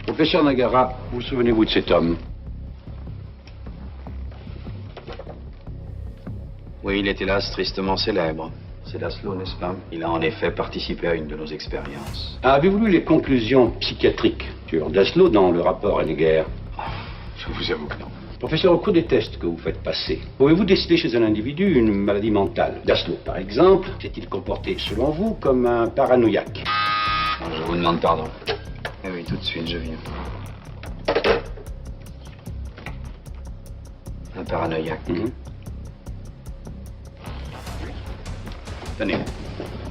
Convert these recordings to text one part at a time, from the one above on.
Professeur Nagara, vous souvenez-vous de cet homme? Oui, il est hélas tristement célèbre. C'est Laszlo, n'est-ce pas? Il a en effet participé à une de nos expériences. Avez-vous lu les conclusions psychiatriques sur Laszlo dans le rapport Henniger? Je vous avoue que non. Professeur, au cours des tests que vous faites passer, pouvez-vous déceler chez un individu une maladie mentale? Laszlo, par exemple, s'est-il comporté, selon vous, comme un paranoïaque? Je vous demande pardon. Eh oui, tout de suite, je viens. Un paranoïaque. Tenez,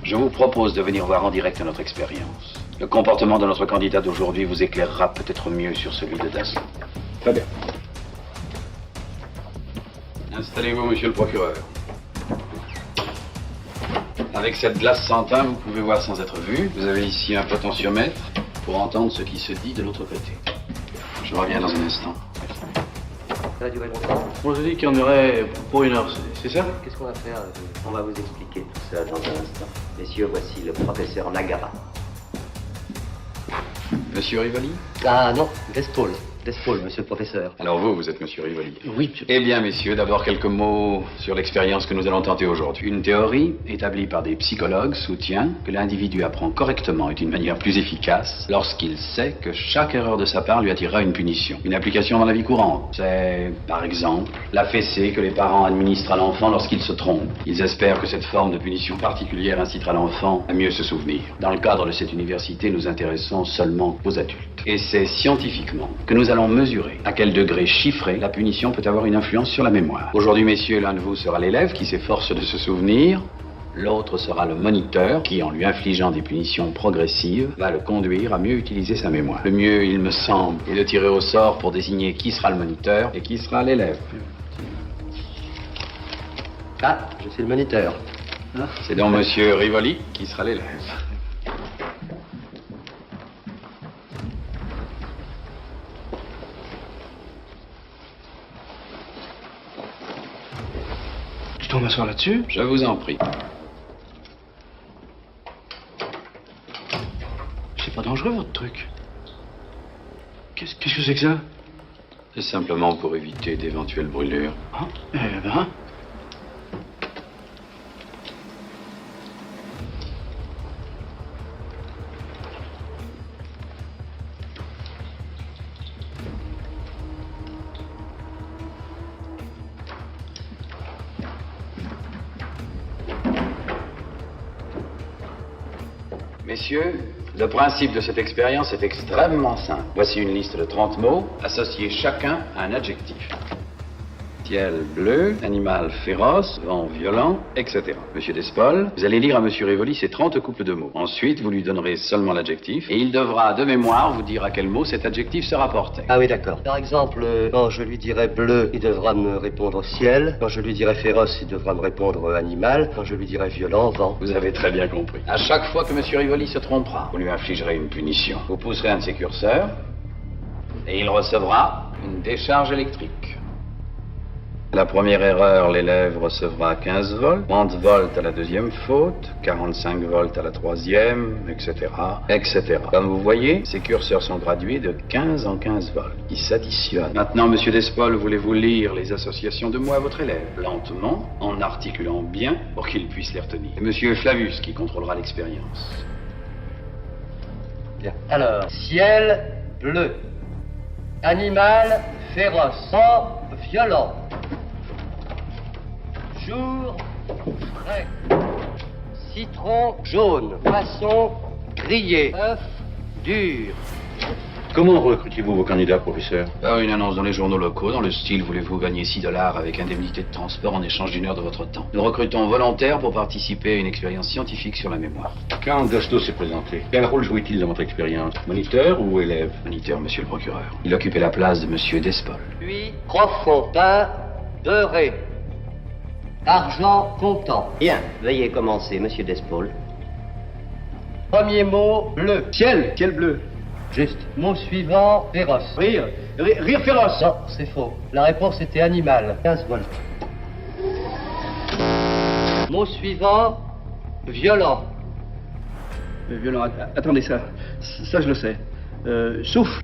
je vous propose de venir voir en direct notre expérience. Le comportement de notre candidat d'aujourd'hui vous éclairera peut-être mieux sur celui de Laszlo. Très bien. Installez-vous, monsieur le procureur. Avec cette glace sans teint, vous pouvez voir sans être vu. Vous avez ici un potentiomètre pour entendre ce qui se dit de l'autre côté. Je reviens dans un instant. Ça va durer longtemps? On nous a dit qu'il y en aurait pour 1 heure, c'est ça? Qu'est-ce qu'on va faire? On va vous expliquer tout ça dans un instant. Messieurs, voici le professeur Nagara. Monsieur Rivoli? Ah non, Despaul. Despaul, monsieur le professeur. Alors vous êtes monsieur Rivoli. Oui, monsieur. Eh bien, messieurs, d'abord quelques mots sur l'expérience que nous allons tenter aujourd'hui. Une théorie établie par des psychologues soutient que l'individu apprend correctement et d'une manière plus efficace lorsqu'il sait que chaque erreur de sa part lui attirera une punition. Une application dans la vie courante, c'est, par exemple, la fessée que les parents administrent à l'enfant lorsqu'il se trompe. Ils espèrent que cette forme de punition particulière incitera l'enfant à mieux se souvenir. Dans le cadre de cette université, nous intéressons seulement aux adultes. Et c'est scientifiquement que nous allons mesurer à quel degré chiffré la punition peut avoir une influence sur la mémoire. Aujourd'hui, messieurs, l'un de vous sera l'élève qui s'efforce de se souvenir. L'autre sera le moniteur qui, en lui infligeant des punitions progressives, va le conduire à mieux utiliser sa mémoire. Le mieux, il me semble, est de tirer au sort pour désigner qui sera le moniteur et qui sera l'élève. Ah, je suis le moniteur. C'est donc monsieur Rivoli qui sera l'élève. Je dois m'asseoir là-dessus? Je vous en prie. C'est pas dangereux, votre truc. Qu'est-ce que c'est que ça? C'est simplement pour éviter d'éventuelles brûlures. Hein? Eh ben... Messieurs, le principe de cette expérience est extrêmement simple. Voici une liste de 30 mots, associés chacun à un adjectif. Ciel bleu, animal féroce, vent violent, etc. Monsieur Despaul, vous allez lire à monsieur Rivoli ces 30 couples de mots. Ensuite, vous lui donnerez seulement l'adjectif, et il devra, de mémoire, vous dire à quel mot cet adjectif se rapportait. Ah oui, d'accord. Par exemple, quand je lui dirai bleu, il devra me répondre ciel. Quand je lui dirai féroce, il devra me répondre animal. Quand je lui dirai violent, vent. Vous avez très bien compris. À chaque fois que monsieur Rivoli se trompera, vous lui infligerez une punition. Vous pousserez un de ses curseurs, et il recevra une décharge électrique. La première erreur, l'élève recevra 15 volts, 30 volts à la deuxième faute, 45 volts à la troisième, etc., etc. Comme vous voyez, ces curseurs sont gradués de 15 en 15 volts. Ils s'additionnent. Maintenant, monsieur Despaul, voulez-vous lire les associations de mots à votre élève, lentement, en articulant bien, pour qu'il puisse les retenir. C'est monsieur Flavius qui contrôlera l'expérience. Bien. Alors, ciel bleu. Animal féroce. Vent violent. Jour frais. Citron jaune. Poisson grillé. Œuf dur. Comment recrutez-vous vos candidats, professeur? Par une annonce dans les journaux locaux, dans le style « Voulez-vous gagner $6 avec indemnité de transport en échange d'1 heure de votre temps ?» Nous recrutons volontaires pour participer à une expérience scientifique sur la mémoire. Quand Laszlo s'est présenté, quel rôle jouait-il dans votre expérience? Moniteur ou élève? Moniteur, monsieur le procureur. Il occupait la place de monsieur Despaul. Puis profond. Pain beurré. Argent comptant. Bien, veuillez commencer, monsieur Despaul. Premier mot, bleu. Ciel bleu. Juste. Mot suivant, féroce. Rire féroce. Non, c'est faux. La réponse était animal. 15 volts. Mot suivant, violent. Violent, attendez ça je le sais.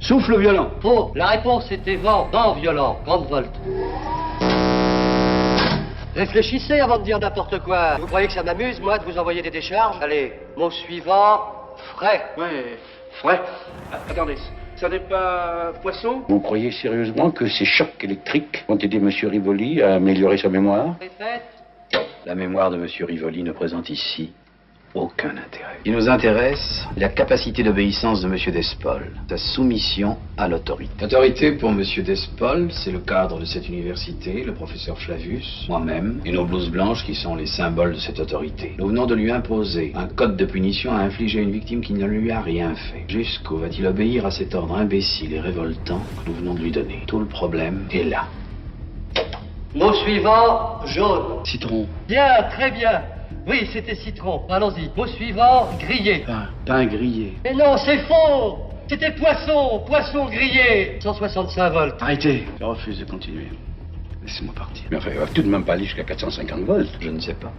Souffle violent. Faux. La réponse était vent. Vent violent. Grande volte. Réfléchissez avant de dire n'importe quoi. Vous croyez que ça m'amuse, moi, de vous envoyer des décharges? Allez, mot suivant, frais. Ouais, frais. Attendez, ça n'est pas poisson? Vous croyez sérieusement que ces chocs électriques ont aidé M. Rivoli à améliorer sa mémoire? Répète. La mémoire de M. Rivoli ne présente ici aucun intérêt. Il nous intéresse la capacité d'obéissance de M. Despol, sa soumission à l'autorité. L'autorité pour M. Despol, c'est le cadre de cette université, le professeur Flavius, moi-même, et nos blouses blanches qui sont les symboles de cette autorité. Nous venons de lui imposer un code de punition à infliger à une victime qui ne lui a rien fait. Jusqu'où va-t-il obéir à cet ordre imbécile et révoltant que nous venons de lui donner? Tout le problème est là. Mot suivant, jaune. Citron. Bien, très bien. Oui, c'était citron. Allons-y. Mot suivant, grillé. Pain grillé. Mais non, c'est faux. C'était poisson. Poisson grillé. 165 volts. Arrêtez. Je refuse de continuer. Laissez-moi partir. Mais enfin, il va tout de même pas aller jusqu'à 450 volts. Je ne sais pas.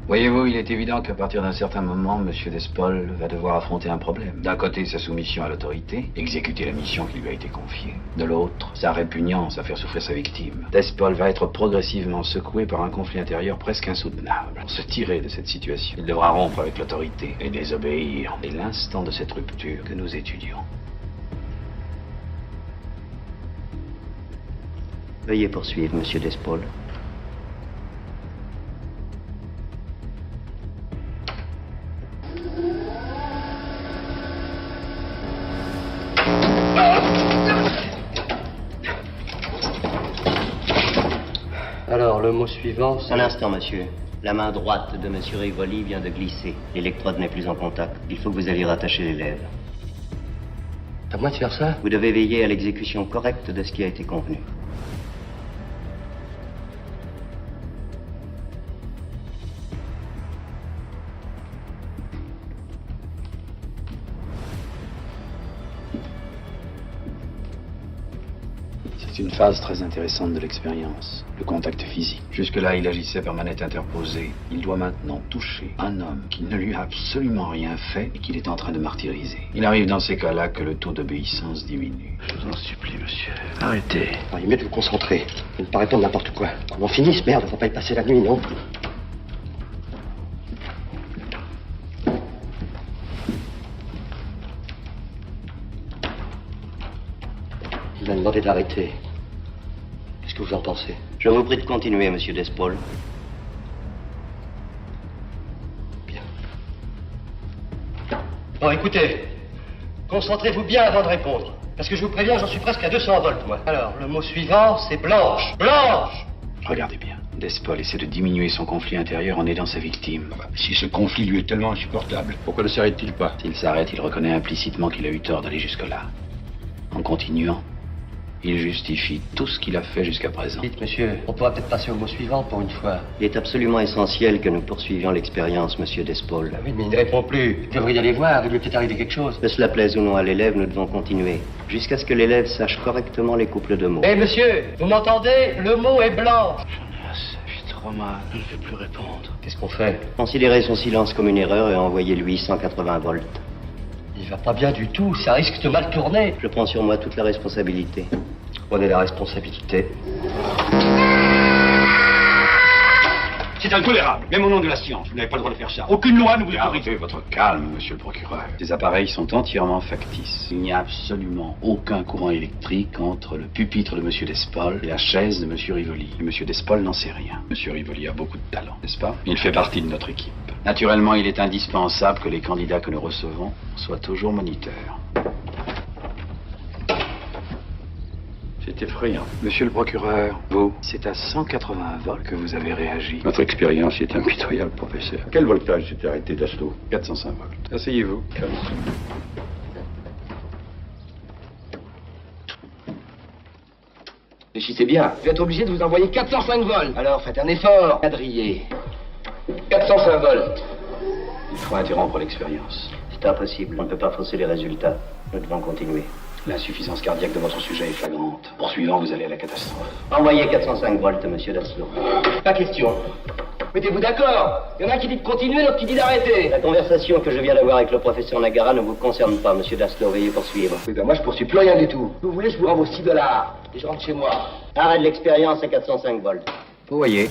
Voyez-vous, il est évident qu'à partir d'un certain moment, M. Despol va devoir affronter un problème. D'un côté, sa soumission à l'autorité, exécuter la mission qui lui a été confiée. De l'autre, sa répugnance à faire souffrir sa victime. Despol va être progressivement secoué par un conflit intérieur presque insoutenable. Pour se tirer de cette situation, il devra rompre avec l'autorité et désobéir. C'est l'instant de cette rupture que nous étudions. Veuillez poursuivre, Monsieur Despol. Alors, le mot suivant, c'est... Un instant, monsieur. La main droite de monsieur Rivoli vient de glisser. L'électrode n'est plus en contact. Il faut que vous alliez rattacher les lèvres. C'est à moi de faire ça? Vous devez veiller à l'exécution correcte de ce qui a été convenu. C'est une phase très intéressante de l'expérience, le contact physique. Jusque-là, il agissait par manette interposée. Il doit maintenant toucher un homme qui ne lui a absolument rien fait et qu'il est en train de martyriser. Il arrive dans ces cas-là que le taux d'obéissance diminue. Je vous en supplie, monsieur. Arrêtez. Il est mieux de vous concentrer. Et ne pas répondre n'importe quoi. Qu'on en finisse, merde, on va pas y passer la nuit, non? Il m'a demandé d'arrêter. Qu'est-ce que vous en pensez? Je vous prie de continuer, monsieur Despol. Bien. Bon, écoutez. Concentrez-vous bien avant de répondre. Parce que je vous préviens, j'en suis presque à 200 volts, moi. Alors, le mot suivant, c'est blanche. Blanche! Regardez bien. Despol essaie de diminuer son conflit intérieur en aidant sa victime. Si ce conflit lui est tellement insupportable, pourquoi ne s'arrête-t-il pas? S'il s'arrête, il reconnaît implicitement qu'il a eu tort d'aller jusque-là. En continuant, il justifie tout ce qu'il a fait jusqu'à présent. Dites, monsieur, on pourra peut-être passer au mot suivant pour une fois. Il est absolument essentiel que nous poursuivions l'expérience, monsieur Despol. Ah oui, mais il ne répond plus. Vous devriez aller voir, il lui est peut-être arrivé quelque chose. Que cela plaise ou non à l'élève, nous devons continuer. Jusqu'à ce que l'élève sache correctement les couples de mots. Eh, monsieur, vous m'entendez? Le mot est blanc. J'en ai assez. J'ai trop mal. Je ne vais plus répondre. Qu'est-ce qu'on fait? Considérez son silence comme une erreur et envoyez-lui 180 volts. Il va pas bien du tout, ça risque de mal tourner. Je prends sur moi toute la responsabilité. Prenez la responsabilité. C'est intolérable, même au nom de la science. Vous n'avez pas le droit de faire ça. Aucune loi ne vous autorise. Gardez votre calme, monsieur le procureur. Ces appareils sont entièrement factices. Il n'y a absolument aucun courant électrique entre le pupitre de monsieur Despol et la chaise de monsieur Rivoli. Et monsieur Despol n'en sait rien. Monsieur Rivoli a beaucoup de talent, n'est-ce pas? Il fait partie de notre équipe. Naturellement, il est indispensable que les candidats que nous recevons soient toujours moniteurs. C'est effrayant. Monsieur le procureur, vous, c'est à 180 volts que vous avez réagi. Notre expérience est impitoyable, professeur. Quel voltage s'était arrêté d'Asto? 405 volts. Asseyez-vous. Réfléchissez bien. Je vais être obligé de vous envoyer 405 volts. Alors faites un effort, quadrillé. 405 volts. Il faut interrompre l'expérience. C'est impossible, on ne peut pas fausser les résultats. Nous devons continuer. L'insuffisance cardiaque de votre sujet est flagrante. Poursuivant, vous allez à la catastrophe. Envoyez 405 volts, monsieur Daslo. Pas question. Mettez-vous d'accord. Il y en a un qui dit de continuer, l'autre qui dit d'arrêter. La conversation que je viens d'avoir avec le professeur Nagara ne vous concerne pas, monsieur Daslo. Veuillez poursuivre. Oui, ben moi, je poursuis plus rien du tout. Vous voulez, je vous rends vos $6. Et je rentre chez moi. Arrêt de l'expérience à 405 volts. Vous voyez,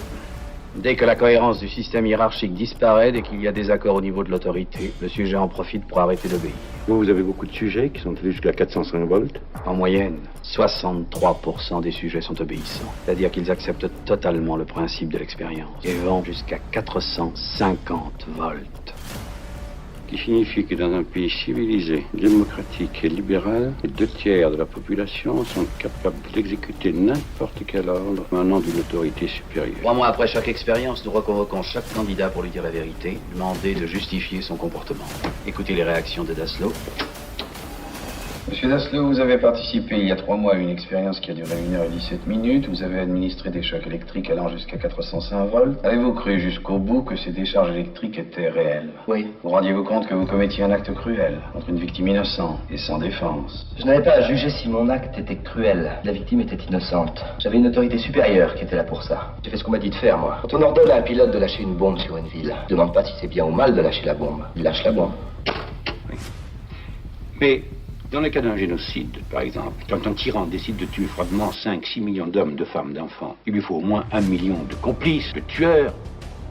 dès que la cohérence du système hiérarchique disparaît, dès qu'il y a des accords au niveau de l'autorité, le sujet en profite pour arrêter d'obéir. Vous avez beaucoup de sujets qui sont allés jusqu'à 405 volts. En moyenne, 63% des sujets sont obéissants. C'est-à-dire qu'ils acceptent totalement le principe de l'expérience et vont jusqu'à 450 volts. Qui signifie que dans un pays civilisé, démocratique et libéral, les 2/3 de la population sont capables d'exécuter n'importe quel ordre émanant d'une autorité supérieure. 3 mois après chaque expérience, nous reconvoquons chaque candidat pour lui dire la vérité, demander de justifier son comportement. Écoutez les réactions de Daslo. Monsieur Daslo, vous avez participé il y a 3 mois à une expérience qui a duré 1h17. Vous avez administré des chocs électriques allant jusqu'à 405 volts. Avez-vous cru jusqu'au bout que ces décharges électriques étaient réelles? Oui. Vous rendiez-vous compte que vous commettiez un acte cruel contre une victime innocente et sans défense? Je n'avais pas à juger si mon acte était cruel. La victime était innocente. J'avais une autorité supérieure qui était là pour ça. J'ai fait ce qu'on m'a dit de faire, moi. Quand on ordonne à un pilote de lâcher une bombe sur une ville, il ne demande pas si c'est bien ou mal de lâcher la bombe. Il lâche la bombe. Oui. Mais dans le cas d'un génocide, par exemple, quand un tyran décide de tuer froidement 5-6 millions d'hommes, de femmes, d'enfants, il lui faut au moins 1 million de complices, de tueurs,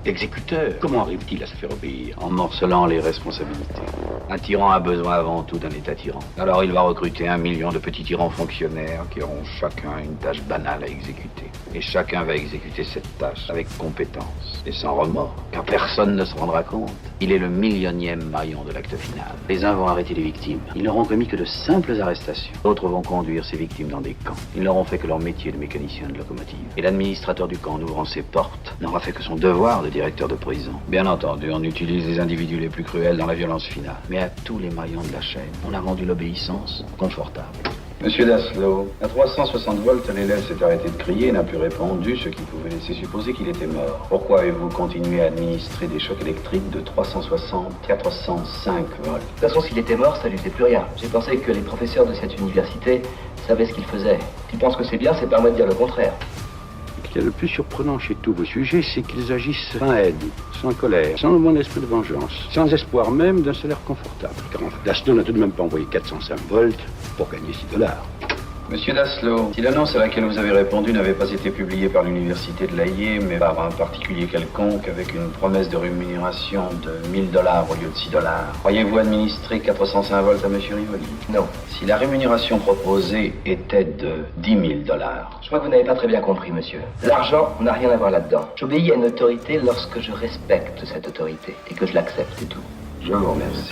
d'exécuteurs. Comment arrive-t-il à se faire obéir? En morcelant les responsabilités. Un tyran a besoin avant tout d'un État tyran. Alors il va recruter 1 million de petits tyrans fonctionnaires qui auront chacun une tâche banale à exécuter. Et chacun va exécuter cette tâche avec compétence et sans remords, car personne ne se rendra compte. Il est le 1 000e maillon de l'acte final. Les uns vont arrêter les victimes. Ils n'auront commis que de simples arrestations. D'autres vont conduire ces victimes dans des camps. Ils n'auront fait que leur métier de mécanicien de locomotive. Et l'administrateur du camp, en ouvrant ses portes, n'aura fait que son devoir de directeur de prison. Bien entendu, on utilise les individus les plus cruels dans la violence finale. Mais à tous les maillons de la chaîne, on a rendu l'obéissance confortable. Monsieur Daslo, à 360 volts, l'élève s'est arrêté de crier et n'a plus répondu, ce qui pouvait laisser supposer qu'il était mort. Pourquoi avez-vous continué à administrer des chocs électriques de 360-405 volts? De toute façon, s'il était mort, ça lui fait plus rien. J'ai pensé que les professeurs de cette université savaient ce qu'ils faisaient. S'ils pensent que c'est bien, c'est pas à moi de dire le contraire. Ce qui est le plus surprenant chez tous vos sujets, c'est qu'ils agissent sans haine, sans colère, sans le bon esprit de vengeance, sans espoir même d'un salaire confortable. Car Daslo n'a tout de même pas envoyé 405 volts pour gagner $6. Monsieur Daslo, si l'annonce à laquelle vous avez répondu n'avait pas été publiée par l'université de l'Aïe, mais par un particulier quelconque avec une promesse de rémunération de $1000 au lieu de $6, croyez-vous administrer 405 volts à monsieur Rivoli? Non. Si la rémunération proposée était de $10 000. Je crois que vous n'avez pas très bien compris, monsieur. L'argent n'a rien à voir là-dedans. J'obéis à une autorité lorsque je respecte cette autorité et que je l'accepte, c'est tout. Je vous remercie.